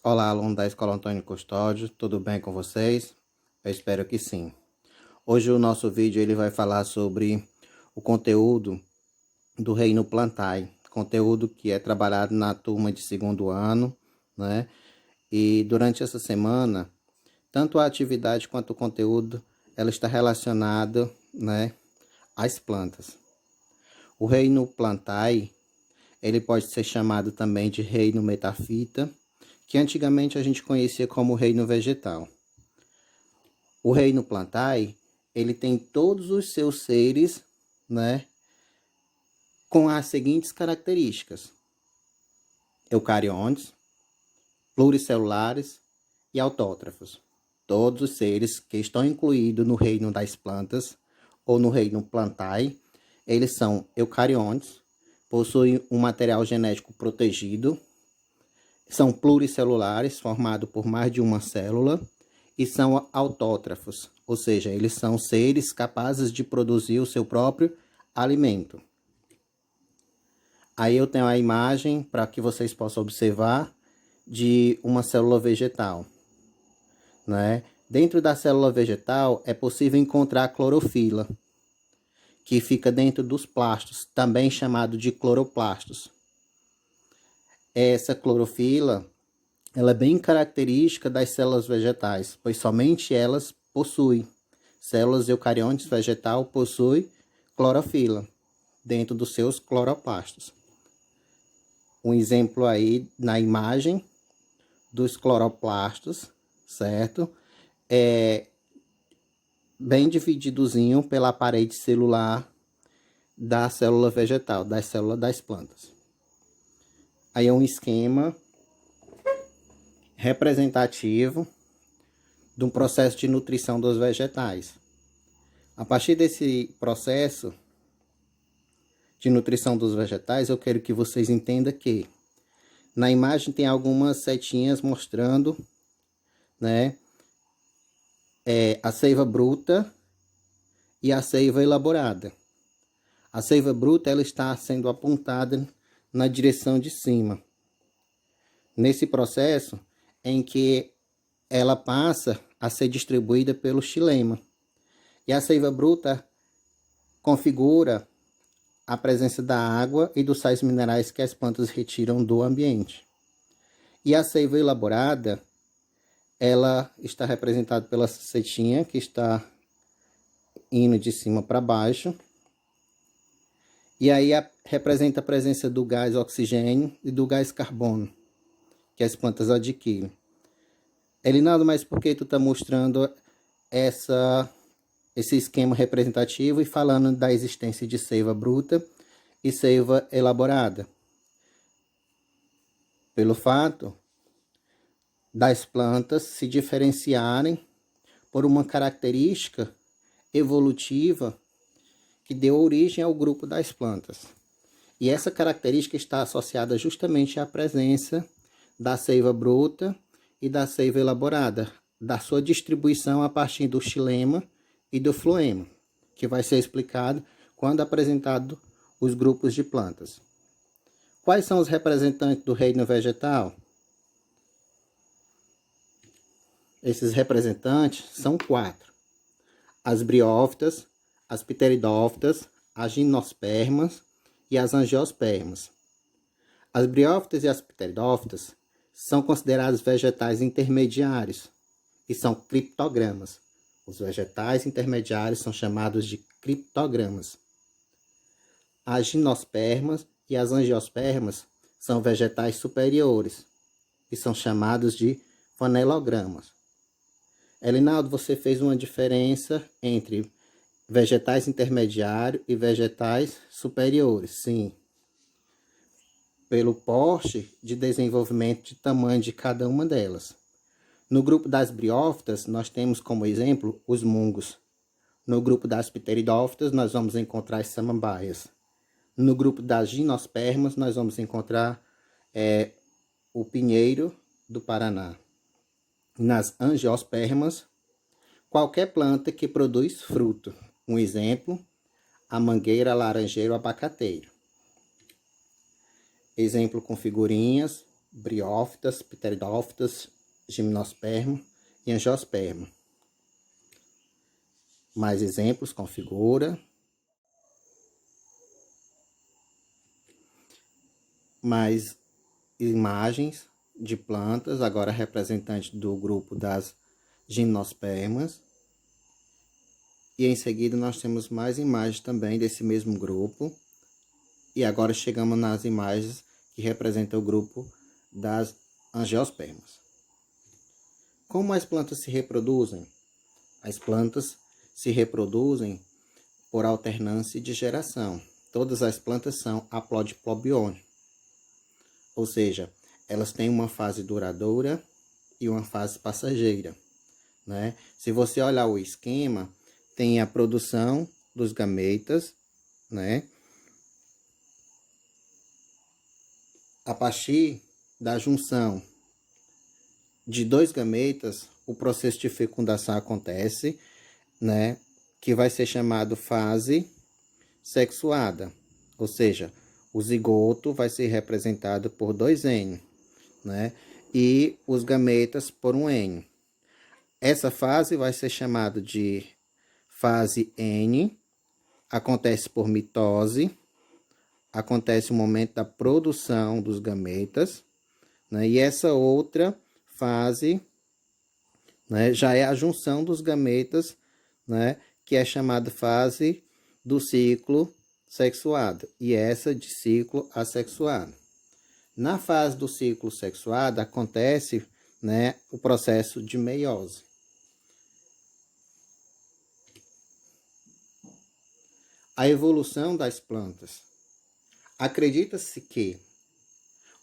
Olá, aluno da Escola Antônio Custódio, tudo bem com vocês? Eu espero que sim. Hoje o nosso vídeo ele vai falar sobre o conteúdo do Reino Plantae, conteúdo que é trabalhado na turma de segundo ano, né? E durante essa semana, tanto a atividade quanto o conteúdo, ela está relacionada, né, às plantas. O Reino Plantae, ele pode ser chamado também de Reino Metafita, que antigamente a gente conhecia como Reino Vegetal. O reino Plantae, ele tem todos os seus seres, né, com as seguintes características: eucariontes, pluricelulares e autótrafos. Todos os seres que estão incluídos no reino das plantas ou no reino Plantae, eles são eucariontes, possuem um material genético protegido, são pluricelulares, formados por mais de uma célula, e são autótrafos, ou seja, eles são seres capazes de produzir o seu próprio alimento. Aí eu tenho a imagem para que vocês possam observar de uma célula vegetal, né? Dentro da célula vegetal é possível encontrar a clorofila, que fica dentro dos plastos, também chamado de cloroplastos. Essa clorofila, ela é bem característica das células vegetais, pois somente elas possuem. Células eucariontes vegetal possuem clorofila dentro dos seus cloroplastos. Um exemplo aí na imagem dos cloroplastos, certo? É bem divididozinho pela parede celular da célula vegetal, das células das plantas. Aí é um esquema representativo de um processo de nutrição dos vegetais. A partir desse processo de nutrição dos vegetais, eu quero que vocês entendam que na imagem tem algumas setinhas mostrando, né, a seiva bruta e a seiva elaborada. A seiva bruta ela está sendo apontada na direção de cima. Nesse processo em que ela passa a ser distribuída pelo xilema. E a seiva bruta configura a presença da água e dos sais minerais que as plantas retiram do ambiente. E a seiva elaborada, ela está representada pela setinha que está indo de cima para baixo. E aí representa a presença do gás oxigênio e do gás carbono que as plantas adquirem. Ele nada mais porque tu está mostrando esse esquema representativo e falando da existência de seiva bruta e seiva elaborada. Pelo fato das plantas se diferenciarem por uma característica evolutiva que deu origem ao grupo das plantas. E essa característica está associada justamente à presença da seiva bruta e da seiva elaborada, da sua distribuição a partir do xilema e do floema, que vai ser explicado quando apresentado os grupos de plantas. Quais são os representantes do reino vegetal? Esses representantes são 4. As briófitas, as pteridófitas, as gimnospermas e as angiospermas. As briófitas e as pteridófitas são considerados vegetais intermediários e são criptogramas. Os vegetais intermediários são chamados de criptogramas. As gimnospermas e as angiospermas são vegetais superiores e são chamados de fanelogramas. Elinaldo, você fez uma diferença entre vegetais intermediários e vegetais superiores. Sim. Pelo porte de desenvolvimento de tamanho de cada uma delas. No grupo das briófitas, nós temos como exemplo os mungos. No grupo das pteridófitas, nós vamos encontrar as samambaias. No grupo das gimnospermas, nós vamos encontrar o pinheiro do Paraná. Nas angiospermas, qualquer planta que produz fruto. Um exemplo, a mangueira, laranjeiro, abacateiro. Exemplo com figurinhas briófitas, pteridófitas, gimnosperma e angiosperma. Mais exemplos com figura. Mais imagens de plantas, agora representante do grupo das gimnospermas. E em seguida nós temos mais imagens também desse mesmo grupo. E agora chegamos nas imagens que representam o grupo das angiospermas. Como as plantas se reproduzem? As plantas se reproduzem por alternância de geração. Todas as plantas são haplodiplobiônicas, ou seja, elas têm uma fase duradoura e uma fase passageira, né? Se você olhar o esquema, tem a produção dos gametas, né? A partir da junção de dois gametas, o processo de fecundação acontece, né? Que vai ser chamado fase sexuada, ou seja, o zigoto vai ser representado por 2 N, né? E os gametas por um N. Essa fase vai ser chamada de fase N, acontece por mitose, acontece o momento da produção dos gametas, né? E essa outra fase, né, já é a junção dos gametas, né, que é chamada fase do ciclo sexuado, e essa de ciclo assexuado. Na fase do ciclo sexuado acontece, né, o processo de meiose. A evolução das plantas. Acredita-se que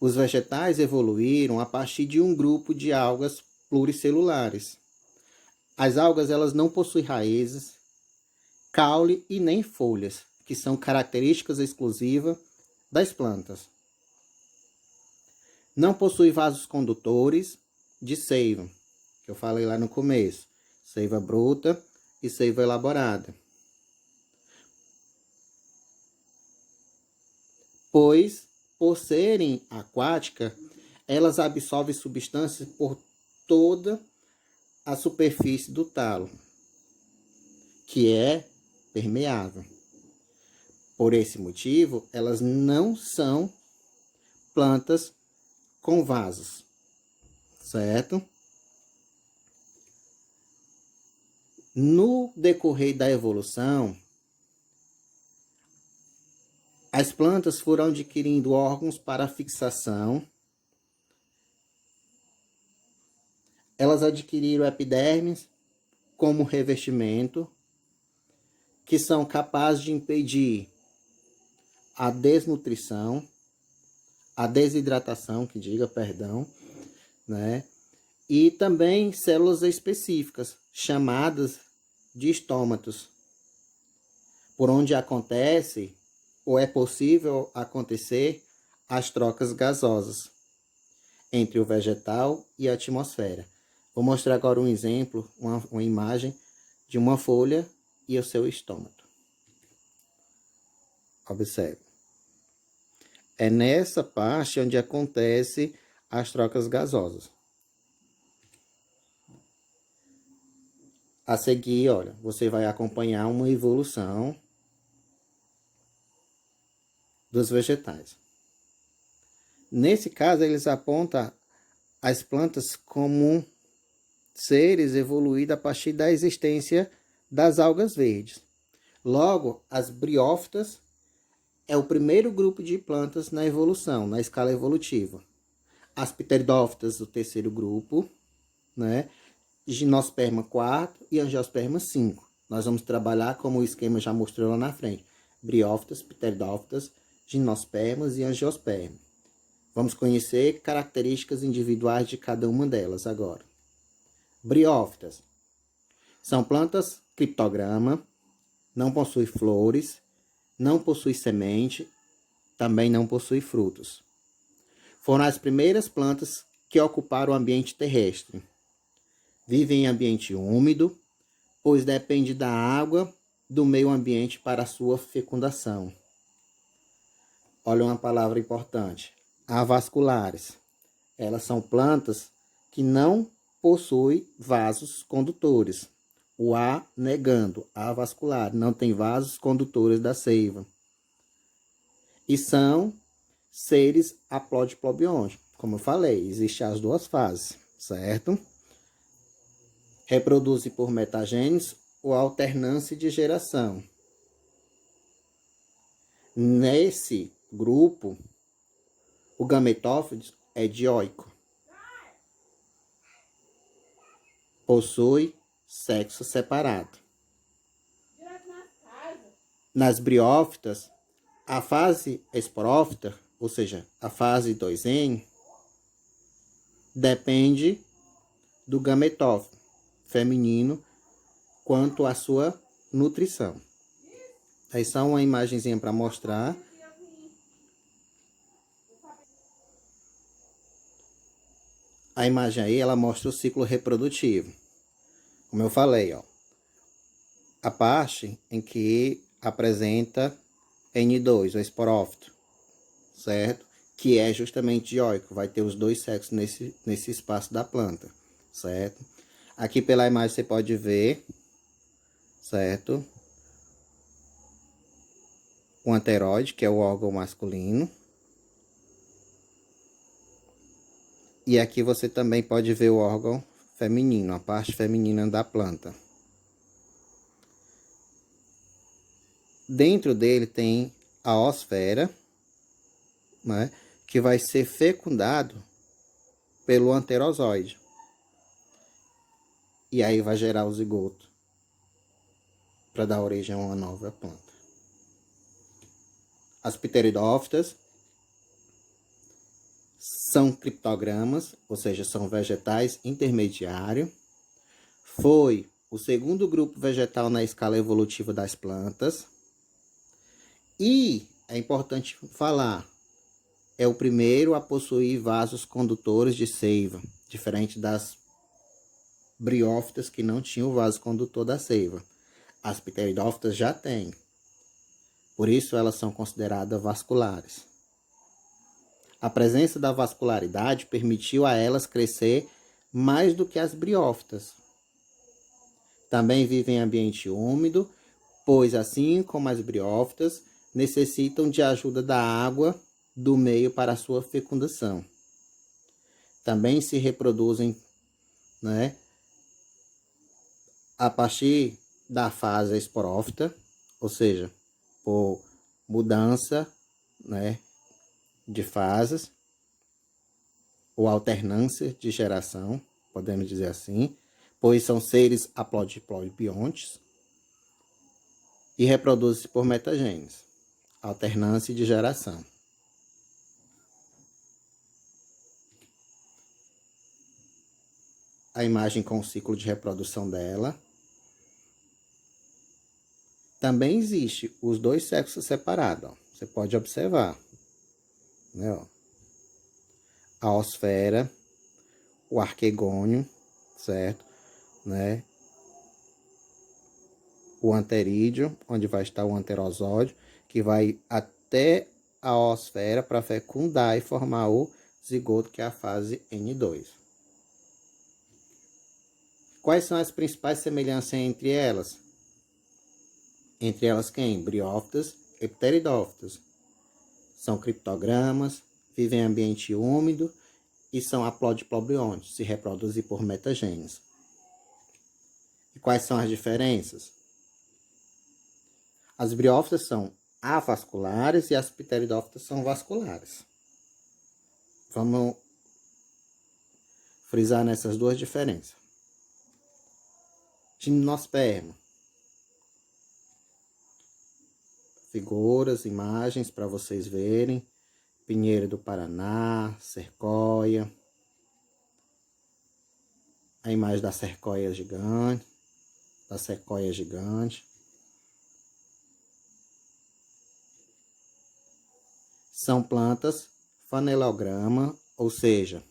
os vegetais evoluíram a partir de um grupo de algas pluricelulares. As algas, elas não possuem raízes, caule e nem folhas, que são características exclusivas das plantas. Não possui vasos condutores de seiva, que eu falei lá no começo, seiva bruta e seiva elaborada. Pois, por serem aquáticas, elas absorvem substâncias por toda a superfície do talo, que é permeável. Por esse motivo, elas não são plantas com vasos, certo? No decorrer da evolução, as plantas foram adquirindo órgãos para fixação. Elas adquiriram epidermes como revestimento, que são capazes de impedir a desnutrição, a desidratação, né? E também células específicas, chamadas de estômatos, por onde acontece, ou é possível acontecer, as trocas gasosas entre o vegetal e a atmosfera. Vou mostrar agora um exemplo, uma imagem de uma folha e o seu estômato. Observe. É nessa parte onde acontece as trocas gasosas. A seguir, olha, você vai acompanhar uma evolução dos vegetais. Nesse caso, eles apontam as plantas como seres evoluídos a partir da existência das algas verdes. Logo, as briófitas é o primeiro grupo de plantas na evolução, na escala evolutiva. As pteridófitas, o terceiro grupo, né? Gimnosperma 4 e angiosperma 5. Nós vamos trabalhar como o esquema já mostrou lá na frente. Briófitas, pteridófitas, gimnospermas e angiosperma. Vamos conhecer características individuais de cada uma delas agora. Briófitas são plantas criptograma, não possuem flores, não possuem semente, também não possuem frutos. Foram as primeiras plantas que ocuparam o ambiente terrestre. Vivem em ambiente úmido, pois depende da água do meio ambiente para a sua fecundação. Olha uma palavra importante. Avasculares. Elas são plantas que não possuem vasos condutores. O A negando, avascular, não tem vasos condutores da seiva. E são seres haplodiplobiontes. Como eu falei, existem as duas fases, certo? Reproduzem por metagênese ou alternância de geração. Nesse grupo, o gametófito é dioico. Possui sexo separado. Nas briófitas, a fase esporófita, ou seja, a fase 2N, depende do gametófito feminino quanto à sua nutrição. Aí só uma imagenzinha para mostrar. A imagem aí, ela mostra o ciclo reprodutivo. Como eu falei, ó, a parte em que apresenta N2, o esporófito, certo? Que é justamente dioico, vai ter os dois sexos nesse espaço da planta, certo? Aqui pela imagem você pode ver, certo? O anteroide, que é o órgão masculino. E aqui você também pode ver o órgão feminino, a parte feminina da planta. Dentro dele tem a oosfera, né, que vai ser fecundado pelo anterozoide. E aí vai gerar o zigoto para dar origem a uma nova planta. As pteridófitas são criptogramas, ou seja, são vegetais intermediários. Foi o segundo grupo vegetal na escala evolutiva das plantas. E é importante falar, é o primeiro a possuir vasos condutores de seiva, diferente das briófitas que não tinham o vaso condutor da seiva. As pteridófitas já têm. Por isso elas são consideradas vasculares. A presença da vascularidade permitiu a elas crescer mais do que as briófitas. Também vivem em ambiente úmido, pois assim como as briófitas, necessitam de ajuda da água do meio para a sua fecundação. Também se reproduzem, né, a partir da fase esporófita, ou seja, por mudança, né, de fases, ou alternância de geração, podemos dizer assim, pois são seres haplodiplobiontes e reproduzem-se por metagênese, alternância de geração. A imagem com o ciclo de reprodução dela. Também existe os dois sexos separados, ó. Você pode observar, né, ó. A oosfera, o arquegônio, certo, né? O anterídeo, onde vai estar o anterosóide, que vai até a oosfera para fecundar e formar o zigoto, que é a fase N2. Quais são as principais semelhanças entre elas? Entre elas quem? Briófitas e pteridófitas. São criptogramas, vivem em ambiente úmido e são haplodiplobiontes, se reproduzem por metagênese. E quais são as diferenças? As briófitas são avasculares e as pteridófitas são vasculares. Vamos frisar nessas duas diferenças. Gimnosperma. Figuras, imagens para vocês verem. Pinheiro do Paraná, cercóia. A imagem da cercóia gigante. São plantas fanelograma, ou seja,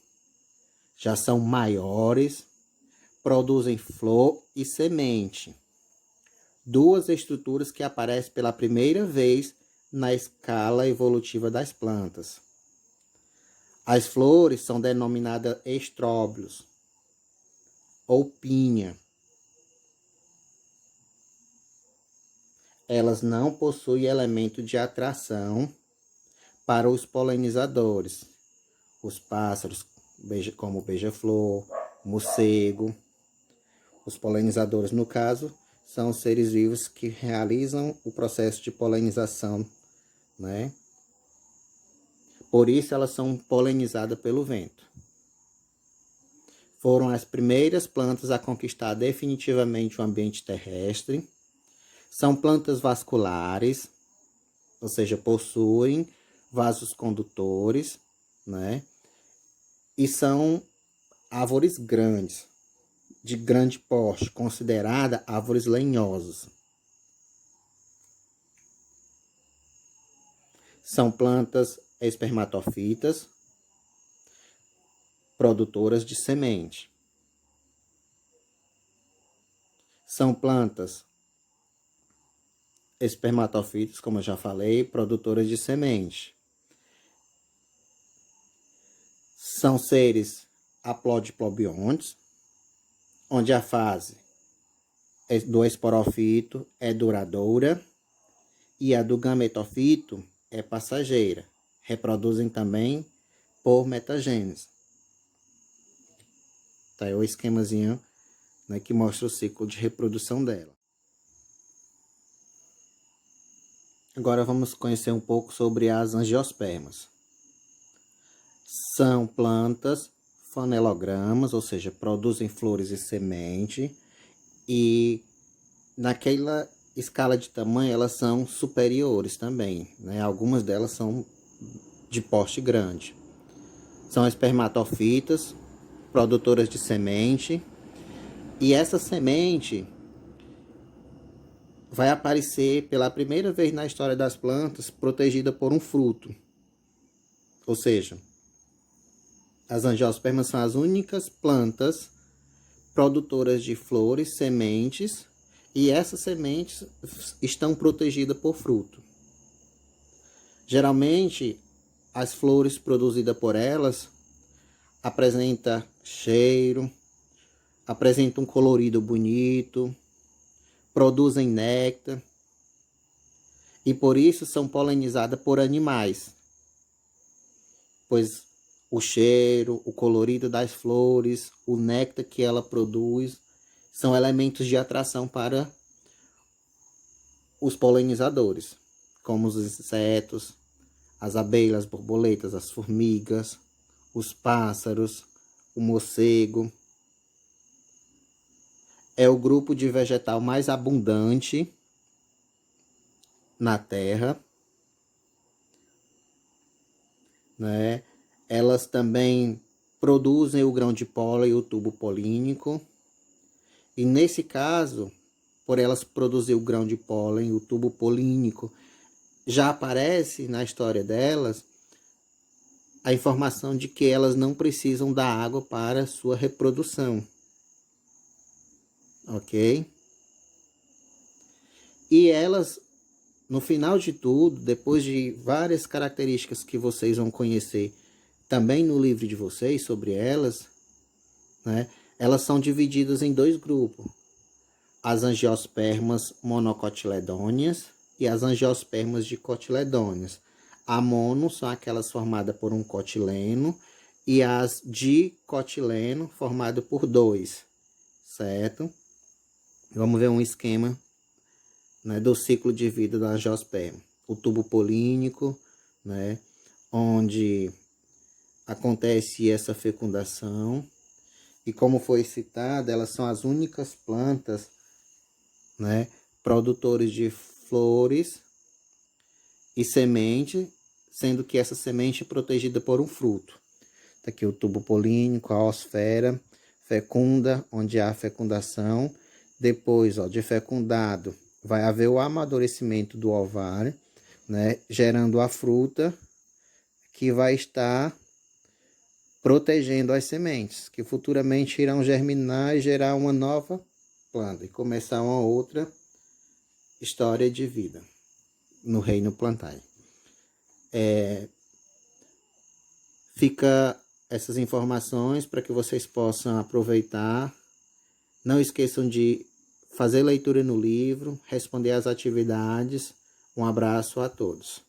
já são maiores, produzem flor e semente. Duas estruturas que aparecem pela primeira vez na escala evolutiva das plantas. As flores são denominadas estróbilos ou pinha. Elas não possuem elemento de atração para os polinizadores, os pássaros, como o beija-flor, morcego. Os polinizadores, no caso, são os seres vivos que realizam o processo de polinização, né? Por isso elas são polinizadas pelo vento. Foram as primeiras plantas a conquistar definitivamente o ambiente terrestre. São plantas vasculares, ou seja, possuem vasos condutores, né? E são árvores grandes, de grande porte, considerada árvores lenhosas. São plantas espermatofitas, produtoras de semente. São plantas espermatofitas, como eu já falei, produtoras de semente. São seres haplodiplobiontes, onde a fase do esporofito é duradoura e a do gametofito é passageira. Reproduzem também por metagênese. Tá aí o esquemazinho, né, que mostra o ciclo de reprodução dela. Agora vamos conhecer um pouco sobre as angiospermas. São plantas fanelogramas, ou seja, produzem flores e semente, e naquela escala de tamanho elas são superiores também, né? Algumas delas são de porte grande. São espermatofitas, produtoras de semente, e essa semente vai aparecer pela primeira vez na história das plantas protegida por um fruto. Ou seja, as angiospermas são as únicas plantas produtoras de flores, sementes, e essas sementes estão protegidas por fruto. Geralmente, as flores produzidas por elas apresentam cheiro, apresentam um colorido bonito, produzem néctar, e por isso são polinizadas por animais, pois o cheiro, o colorido das flores, o néctar que ela produz, são elementos de atração para os polinizadores, como os insetos, as abelhas, as borboletas, as formigas, os pássaros, o morcego. É o grupo de vegetal mais abundante na Terra, né? Elas também produzem o grão de pólen e o tubo polínico. E nesse caso, por elas produzir o grão de pólen e o tubo polínico, já aparece na história delas a informação de que elas não precisam da água para sua reprodução. Ok? E elas, no final de tudo, depois de várias características que vocês vão conhecer também no livro de vocês sobre elas, né, elas são divididas em dois grupos. As angiospermas monocotiledôneas e as angiospermas dicotiledôneas. A mono são aquelas formadas por um cotileno e as dicotileno formadas por dois, certo? Vamos ver um esquema, né, do ciclo de vida da angiosperma. O tubo polínico, né, onde acontece essa fecundação, e como foi citado, elas são as únicas plantas, né, produtores de flores e semente, sendo que essa semente é protegida por um fruto. Tá aqui o tubo polínico, a osfera, fecunda, onde há fecundação. Depois, ó, de fecundado, vai haver o amadurecimento do ovário, né, gerando a fruta que vai estar protegendo as sementes, que futuramente irão germinar e gerar uma nova planta e começar uma outra história de vida no reino plantário. Fica essas informações para que vocês possam aproveitar. Não esqueçam de fazer leitura no livro, responder às atividades. Um abraço a todos.